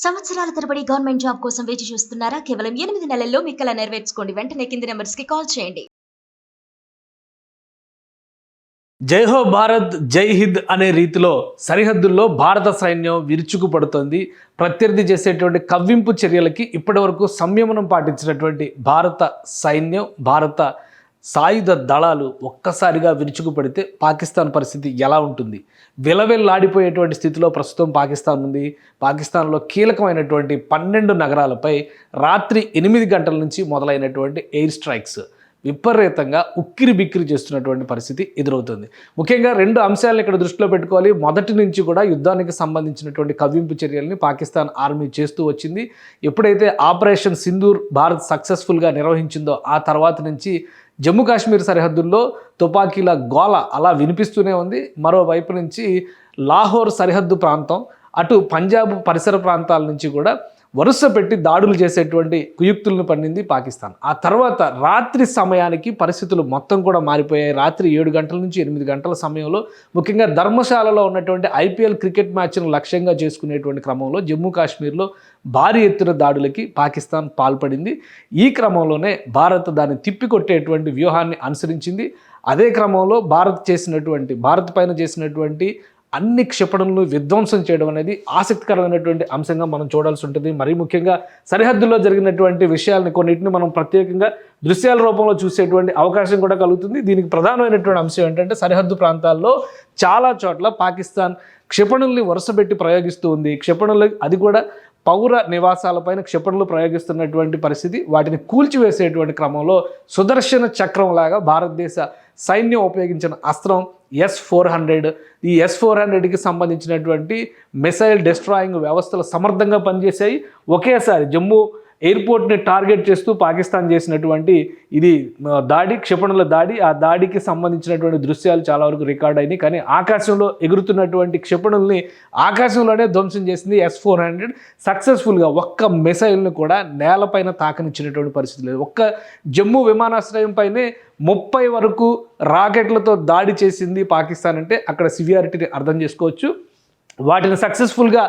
సంవత్సరాల తరబడి government job కోసం వేచి చూస్తున్నారా? కేవలం 8 నెలల్లో మీ కల నెరవేర్చుకోండి. వెంటనే కింది నంబర్స్‌కి కాల్ చేయండి. జై హో భారత్ జై హింద్ అనే రీతిలో సరిహద్దుల్లో భారత సైన్యం విరుచుకుపడుతోంది. ప్రత్యర్థి చేసేటువంటి కవ్వింపు చర్యలకి ఇప్పటివరకు సంయమనం పాటించినటువంటి భారత సైన్యం, భారత సాయుధ దళాలు ఒక్కసారిగా విరుచుకుపడితే పాకిస్తాన్ పరిస్థితి ఎలా ఉంటుంది? విలవెల్లాడిపోయేటువంటి స్థితిలో ప్రస్తుతం పాకిస్తాన్ ఉంది. పాకిస్తాన్లో కీలకమైనటువంటి 12 నగరాలపై రాత్రి 8 గంటల నుంచి మొదలైనటువంటి ఎయిర్ స్ట్రైక్స్ విపరీతంగా ఉక్కిరి బిక్కిరి చేస్తున్నటువంటి పరిస్థితి ఎదురవుతుంది. ముఖ్యంగా 2 అంశాలను ఇక్కడ దృష్టిలో పెట్టుకోవాలి. మొదటి నుంచి కూడా యుద్ధానికి సంబంధించినటువంటి కవ్వింపు చర్యల్ని పాకిస్తాన్ ఆర్మీ చేస్తూ వచ్చింది. ఎప్పుడైతే ఆపరేషన్ సింధూర్ భారత్ సక్సెస్ఫుల్గా నిర్వహించిందో ఆ తర్వాత నుంచి జమ్మూ కాశ్మీర్ సరిహద్దుల్లో తుపాకీల గోల అలా వినిపిస్తూనే ఉంది. మరోవైపు నుంచి లాహోర్ సరిహద్దు ప్రాంతం, అటు పంజాబ్ పరిసర ప్రాంతాల నుంచి కూడా వరుస పెట్టి దాడులు చేసేటువంటి కుయుక్తులను పన్నింది పాకిస్తాన్. ఆ తర్వాత రాత్రి సమయానికి పరిస్థితులు మొత్తం కూడా మారిపోయాయి. రాత్రి 7 గంటల నుంచి 8 గంటల సమయంలో ముఖ్యంగా ధర్మశాలలో ఉన్నటువంటి ఐపీఎల్ క్రికెట్ మ్యాచ్ను లక్ష్యంగా చేసుకునేటువంటి క్రమంలో జమ్మూ కాశ్మీర్లో భారీ ఎత్తున దాడులకి పాకిస్తాన్ పాల్పడింది. ఈ క్రమంలోనే భారత్ దాన్ని తిప్పికొట్టేటువంటి వ్యూహాన్ని అనుసరించింది. అదే క్రమంలో భారత్ పైన చేసినటువంటి అన్ని క్షిపణులను విధ్వంసం చేయడం అనేది ఆసక్తికరమైనటువంటి అంశంగా మనం చూడాల్సి ఉంటుంది. మరీ ముఖ్యంగా సరిహద్దుల్లో జరిగినటువంటి విషయాలని కొన్నిటిని మనం ప్రత్యేకంగా దృశ్యాల రూపంలో చూసేటువంటి అవకాశం కూడా కలుగుతుంది. దీనికి ప్రధానమైనటువంటి అంశం ఏంటంటే సరిహద్దు ప్రాంతాల్లో చాలా చోట్ల పాకిస్తాన్ క్షిపణుల్ని వరుసపెట్టి ప్రయోగిస్తూ ఉంది. క్షిపణులు అది కూడా పౌర నివాసాలపైన క్షిపణులు ప్రయోగిస్తున్నటువంటి పరిస్థితి. వాటిని కూల్చివేసేటువంటి క్రమంలో సుదర్శన చక్రంలాగా భారతదేశ సైన్యం ఉపయోగించిన అస్త్రం S-400. ఈ S-400కి సంబంధించినటువంటి మిసైల్ డిస్ట్రాయింగ్ వ్యవస్థలు సమర్థంగా పనిచేశాయి. ఒకేసారి జమ్మూ ఎయిర్పోర్ట్ని టార్గెట్ చేస్తూ పాకిస్తాన్ చేసినటువంటి ఇది దాడి, క్షిపణుల దాడి, ఆ దాడికి సంబంధించినటువంటి దృశ్యాలు చాలా వరకు రికార్డ్ అయినాయి. కానీ ఆకాశంలో ఎగురుతున్నటువంటి క్షిపణుల్ని ఆకాశంలోనే ధ్వంసం చేసింది S-400 సక్సెస్ఫుల్గా. ఒక్క మిసైల్ని కూడా నేలపైన తాకనిచ్చినటువంటి పరిస్థితి లేదు. ఒక్క జమ్మూ విమానాశ్రయం పైనే 30 వరకు రాకెట్లతో దాడి చేసింది పాకిస్తాన్ అంటే అక్కడ సివియారిటీని అర్థం చేసుకోవచ్చు. వాటిని సక్సెస్ఫుల్గా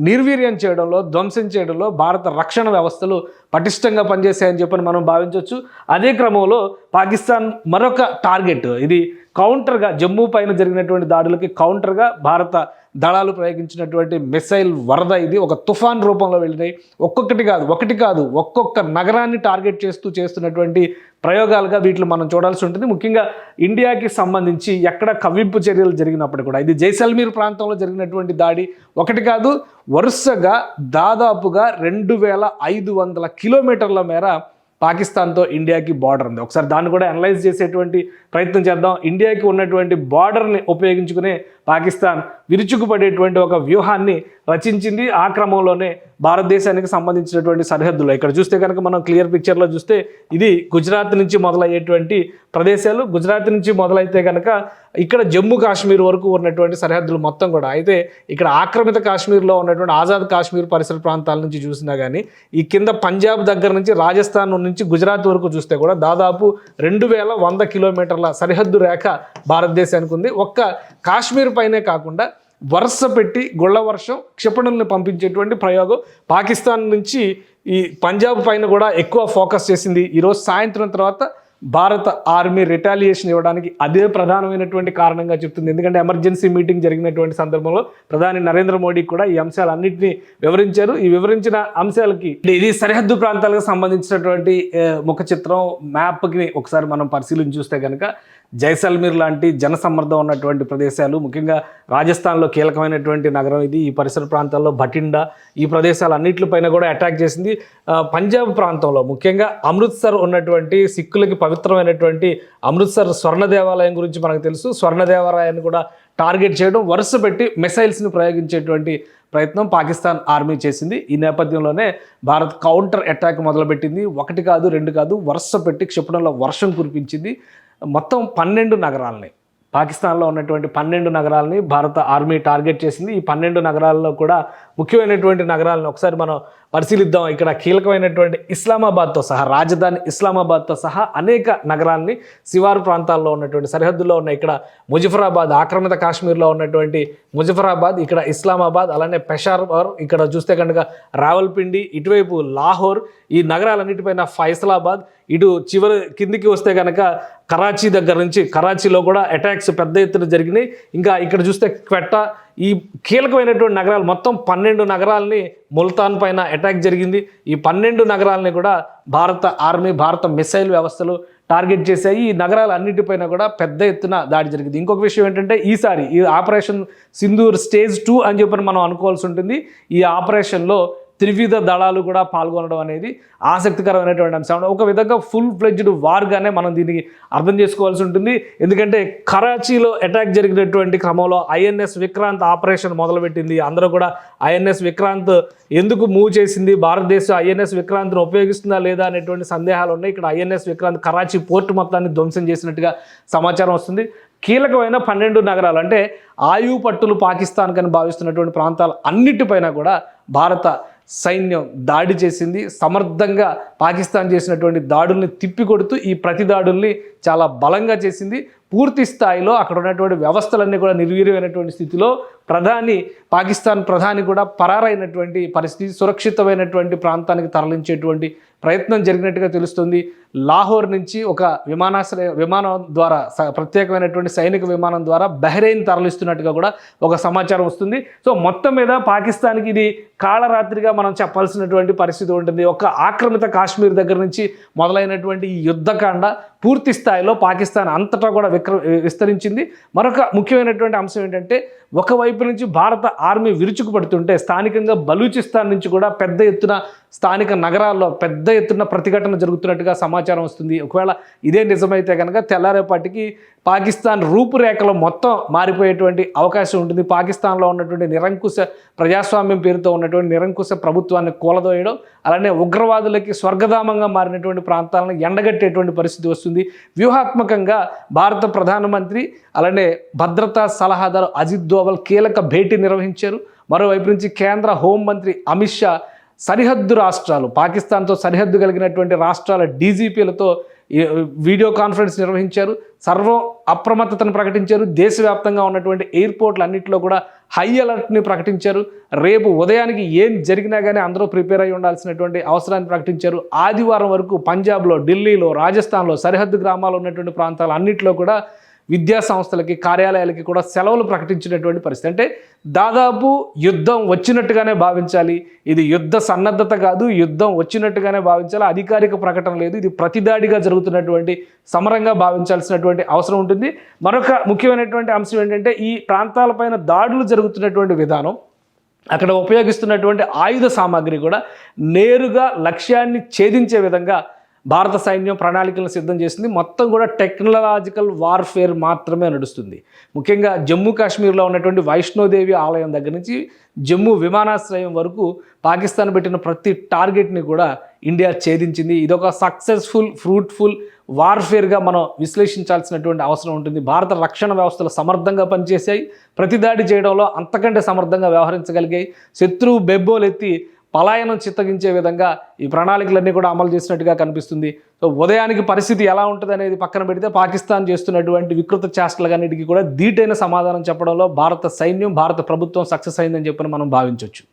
నిర్వీర్యం చేయడంలో, ధ్వంసం చేయడంలో భారత రక్షణ వ్యవస్థలు పటిష్టంగా పనిచేశాయని చెప్పని మనం భావించవచ్చు. అదే క్రమంలో పాకిస్తాన్ మరొక టార్గెట్, ఇది కౌంటర్గా జమ్మూ పైన జరిగినటువంటి దాడులకి కౌంటర్గా భారత దళాలు ప్రయోగించినటువంటి మిసైల్ వరద. ఇది ఒక తుఫాన్ రూపంలో వెళ్ళినాయి. ఒకటి కాదు ఒక్కొక్క నగరాన్ని టార్గెట్ చేస్తున్నటువంటి ప్రయోగాలుగా వీటిని మనం చూడాల్సి ఉంటుంది. ముఖ్యంగా ఇండియాకి సంబంధించి ఎక్కడ కవ్వింపు చర్యలు జరిగినప్పుడు కూడా ఇది జైసల్మీర్ ప్రాంతంలో జరిగినటువంటి దాడి ఒకటి కాదు, వరుసగా దాదాపుగా 2500 కిలోమీటర్ల మేర పాకిస్తాన్తో ఇండియాకి బార్డర్ ఉంది. ఒకసారి దాన్ని కూడా అనలైజ్ చేసేటువంటి ప్రయత్నం చేద్దాం. ఇండియాకి ఉన్నటువంటి బార్డర్ని ఉపయోగించుకునే పాకిస్తాన్ విరుచుకుపడేటువంటి ఒక వ్యూహాన్ని రచించింది. ఆ క్రమంలోనే భారతదేశానికి సంబంధించినటువంటి సరిహద్దులో ఇక్కడ చూస్తే కనుక మనం క్లియర్ పిక్చర్లో చూస్తే ఇది గుజరాత్ నుంచి మొదలయ్యేటువంటి ప్రదేశాలు. గుజరాత్ నుంచి మొదలైతే కనుక ఇక్కడ జమ్మూ కాశ్మీర్ వరకు ఉన్నటువంటి సరిహద్దులు మొత్తం కూడా. అయితే ఇక్కడ ఆక్రమిత కాశ్మీర్లో ఉన్నటువంటి ఆజాద్ కాశ్మీర్ పరిసర ప్రాంతాల నుంచి చూసినా కానీ ఈ కింద పంజాబ్ దగ్గర నుంచి రాజస్థాన్ నుంచి గుజరాత్ వరకు చూస్తే కూడా దాదాపు 2100 కిలోమీటర్ల సరిహద్దు రేఖ భారతదేశానికి ఉంది. ఒక్క కాశ్మీర్ పైనే కాకుండా వరుస పెట్టి గుళ్ళ వర్షం క్షిపణుల్ని పంపించేటువంటి ప్రయోగం పాకిస్తాన్ నుంచి ఈ పంజాబ్ పైన కూడా ఎక్కువ ఫోకస్ చేసింది. ఈరోజు సాయంత్రం తర్వాత భారత ఆర్మీ రిటాలియేషన్ ఇవ్వడానికి అదే ప్రధానమైనటువంటి కారణంగా చెప్తుంది. ఎందుకంటే ఎమర్జెన్సీ మీటింగ్ జరిగినటువంటి సందర్భంలో ప్రధాని నరేంద్ర మోడీ కూడా ఈ అంశాలన్నింటినీ వివరించారు. ఈ వివరించిన అంశాలకి ఇది సరిహద్దు ప్రాంతాలకు సంబంధించినటువంటి ముఖ చిత్రం మ్యాప్కి ఒకసారి మనం పరిశీలించి చూస్తే కనుక జైసల్మీర్ లాంటి జనసమ్మర్దం ఉన్నటువంటి ప్రదేశాలు, ముఖ్యంగా రాజస్థాన్లో కీలకమైనటువంటి నగరం ఇది. ఈ పరిసర ప్రాంతాల్లో భటిండా, ఈ ప్రదేశాలన్నింటిపైన కూడా అటాక్ చేసింది. పంజాబ్ ప్రాంతంలో ముఖ్యంగా అమృత్సర్ ఉన్నటువంటి సిక్కులకి పవిత్రమైనటువంటి అమృత్సర్ స్వర్ణ దేవాలయం గురించి మనకు తెలుసు. స్వర్ణ దేవాలయాన్ని కూడా టార్గెట్ చేయడం, వరుస పెట్టి మిసైల్స్ని ప్రయోగించేటువంటి ప్రయత్నం పాకిస్తాన్ ఆర్మీ చేసింది. ఈ నేపథ్యంలోనే భారత్ కౌంటర్ అటాక్ మొదలుపెట్టింది. ఒకటి కాదు, రెండు కాదు, వరుస పెట్టి క్షిపణుల వర్షం కురిపించింది. మొత్తం 12 నగరాలని, పాకిస్తాన్లో ఉన్నటువంటి 12 నగరాలని భారత ఆర్మీ టార్గెట్ చేసింది. ఈ 12 నగరాల్లో కూడా ముఖ్యమైనటువంటి నగరాలను ఒకసారి మనం పరిశీలిద్దాం. ఇక్కడ కీలకమైనటువంటి ఇస్లామాబాద్తో సహా, రాజధాని ఇస్లామాబాద్తో సహా అనేక నగరాల్ని, శివారు ప్రాంతాల్లో ఉన్నటువంటి సరిహద్దుల్లో ఉన్న ఇక్కడ ముజఫరాబాద్, ఆక్రమిత కాశ్మీర్లో ఉన్నటువంటి ముజఫరాబాద్, ఇక్కడ ఇస్లామాబాద్, అలానే పెషావర్, ఇక్కడ చూస్తే కనుక రావల్పిండి, ఇటువైపు లాహోర్, ఈ నగరాలన్నిటిపైన ఫైసలాబాద్, ఇటు చివరి కిందికి వస్తే కనుక కరాచీ దగ్గర నుంచి, కరాచీలో కూడా అటాక్స్ పెద్ద ఎత్తున జరిగినాయి. ఇంకా ఇక్కడ చూస్తే క్వెట్టా, ఈ కీలకమైనటువంటి నగరాలు మొత్తం 12 నగరాలని ముల్తాన్ పైన అటాక్ జరిగింది. ఈ 12 నగరాలని కూడా భారత ఆర్మీ, భారత మిసైల్ వ్యవస్థలు టార్గెట్ చేశాయి. ఈ నగరాలన్నిటిపైన కూడా పెద్ద ఎత్తున దాడి జరిగింది. ఇంకొక విషయం ఏంటంటే ఈసారి ఈ ఆపరేషన్ సింధూర్ స్టేజ్ 2 అని చెప్పి మనం అనుకోవాల్సి ఉంటుంది. ఈ ఆపరేషన్లో త్రివిధ దళాలు కూడా పాల్గొనడం అనేది ఆసక్తికరమైనటువంటి అంశం. ఒక విధంగా ఫుల్ ఫ్లెడ్జ్డ్ వార్గానే మనం దీనికి అర్థం చేసుకోవాల్సి ఉంటుంది. ఎందుకంటే కరాచీలో అటాక్ జరిగినటువంటి క్రమంలో ఐఎన్ఎస్ విక్రాంత్ ఆపరేషన్ మొదలుపెట్టింది. అందరూ కూడా ఐఎన్ఎస్ విక్రాంత్ ఎందుకు మూవ్ చేసింది, భారతదేశం ఐఎన్ఎస్ విక్రాంత్ను ఉపయోగిస్తుందా లేదా అనేటువంటి సందేహాలు ఉన్నాయి. ఇక్కడ ఐఎన్ఎస్ విక్రాంత్ కరాచీ పోర్టు మొత్తాన్ని ధ్వంసం చేసినట్టుగా సమాచారం వస్తుంది. కీలకమైన 12 నగరాలు అంటే ఆయు పట్టులు పాకిస్తాన్ కని భావిస్తున్నటువంటి ప్రాంతాలు అన్నిటిపైన కూడా భారత సైన్యం దాడి చేసింది. సమర్థంగా పాకిస్తాన్ చేసినటువంటి దాడుల్ని తిప్పికొడుతూ ఈ ప్రతి దాడుల్ని చాలా బలంగా చేసింది. పూర్తి స్థాయిలో అక్కడ ఉన్నటువంటి వ్యవస్థలన్నీ కూడా నిర్వీర్యమైనటువంటి స్థితిలో పాకిస్తాన్ ప్రధాని కూడా పరారైనటువంటి పరిస్థితి, సురక్షితమైనటువంటి ప్రాంతానికి తరలించేటువంటి ప్రయత్నం జరిగినట్టుగా తెలుస్తుంది. లాహోర్ నుంచి ఒక విమానం ద్వారా, ప్రత్యేకమైనటువంటి సైనిక విమానం ద్వారా బహ్రెయిన్ తరలిస్తున్నట్టుగా కూడా ఒక సమాచారం వస్తుంది. సో మొత్తం మీద పాకిస్తాన్కి ఇది కాళరాత్రిగా మనం చెప్పాల్సినటువంటి పరిస్థితి ఉంటుంది. ఒక ఆక్రమిత కాశ్మీర్ దగ్గర నుంచి మొదలైనటువంటి ఈ యుద్ధకాండ పూర్తి స్థాయిలో పాకిస్తాన్ అంతటా కూడా విస్తరించింది. మరొక ముఖ్యమైనటువంటి అంశం ఏంటంటే, ఒకవైపు నుంచి భారత ఆర్మీ విరుచుకుపడుతుంటే స్థానికంగా బలూచిస్తాన్ నుంచి కూడా పెద్ద ఎత్తున స్థానిక నగరాల్లో పెద్ద ఎత్తున ప్రతిఘటన జరుగుతున్నట్టుగా సమాచారం వస్తుంది. ఒకవేళ ఇదే నిజమైతే కనుక తెల్లారేపాటికి పాకిస్తాన్ రూపురేఖలు మొత్తం మారిపోయేటువంటి అవకాశం ఉంటుంది. పాకిస్తాన్లో ఉన్నటువంటి నిరంకుశ ప్రజాస్వామ్యం పేరుతో ఉన్నటువంటి నిరంకుశ ప్రభుత్వాన్ని కూలదోయడం, అలానే ఉగ్రవాదులకి స్వర్గధామంగా మారినటువంటి ప్రాంతాలను ఎండగట్టేటువంటి పరిస్థితి వస్తుంది. వ్యూహాత్మకంగా భారత ప్రధానమంత్రి అలానే భద్రతా సలహాదారు అజిత్ దోవల్ కీలక భేటీ నిర్వహించారు. మరోవైపు నుంచి కేంద్ర హోంమంత్రి అమిత్ షా సరిహద్దు రాష్ట్రాలు, పాకిస్తాన్తో సరిహద్దు కలిగినటువంటి రాష్ట్రాల డీజీపీలతో వీడియో కాన్ఫరెన్స్ నిర్వహించారు. సర్వం అప్రమత్తతను ప్రకటించారు. దేశవ్యాప్తంగా ఉన్నటువంటి ఎయిర్పోర్ట్లు అన్నింటిలో కూడా హై అలర్ట్ని ప్రకటించారు. రేపు ఉదయానికి ఏం జరిగినా కానీ అందరూ ప్రిపేర్ అయి ఉండాల్సినటువంటి అవసరాన్ని ప్రకటించారు. ఆదివారం వరకు పంజాబ్లో, ఢిల్లీలో, రాజస్థాన్లో, సరిహద్దు గ్రామాలు ఉన్నటువంటి ప్రాంతాలు అన్నింటిలో కూడా విద్యా సంస్థలకి, కార్యాలయాలకి కూడా సెలవులు ప్రకటించినటువంటి పరిస్థితి. అంటే దాదాపు యుద్ధం వచ్చినట్టుగానే భావించాలి. ఇది యుద్ధ సన్నద్ధత కాదు, యుద్ధం వచ్చినట్టుగానే భావించాలి. అధికారిక ప్రకటన లేదు. ఇది ప్రతిదాడిగా జరుగుతున్నటువంటి సమరంగా భావించాల్సినటువంటి అవసరం ఉంటుంది. మరొక ముఖ్యమైనటువంటి అంశం ఏంటంటే, ఈ ప్రాంతాలపైన దాడులు జరుగుతున్నటువంటి విధానం, అక్కడ ఉపయోగిస్తున్నటువంటి ఆయుధ సామాగ్రి కూడా నేరుగా లక్ష్యాన్ని ఛేదించే విధంగా భారత సైన్యం ప్రణాళికలను సిద్ధం చేసింది. మొత్తం కూడా టెక్నాలజికల్ వార్ఫేర్ మాత్రమే నడుస్తుంది. ముఖ్యంగా జమ్మూ కాశ్మీర్లో ఉన్నటువంటి వైష్ణోదేవి ఆలయం దగ్గర నుంచి జమ్మూ విమానాశ్రయం వరకు పాకిస్తాన్ పెట్టిన ప్రతి టార్గెట్ని కూడా ఇండియా ఛేదించింది. ఇదొక సక్సెస్ఫుల్, ఫ్రూట్ఫుల్ వార్ఫేర్గా మనం విశ్లేషించాల్సినటువంటి అవసరం ఉంటుంది. భారత రక్షణ వ్యవస్థలు సమర్థంగా పనిచేశాయి. ప్రతిదాడి చేయడంలో అంతకంటే సమర్థంగా వ్యవహరించగలిగాయి. శత్రువు బెబ్బోలెత్తి పలాయనం చిత్తగించే విధంగా ఈ ప్రణాళికలన్నీ కూడా అమలు చేసినట్టుగా కనిపిస్తుంది. సో ఉదయానికి పరిస్థితి ఎలా ఉంటుంది అనేది పక్కన పెడితే, పాకిస్తాన్ చేస్తున్నటువంటి వికృత చేష్టలన్నిటికీ కూడా ధీటైన సమాధానం చెప్పడంలో భారత సైన్యం, భారత ప్రభుత్వం సక్సెస్ అయిందని చెప్పని మనం భావించవచ్చు.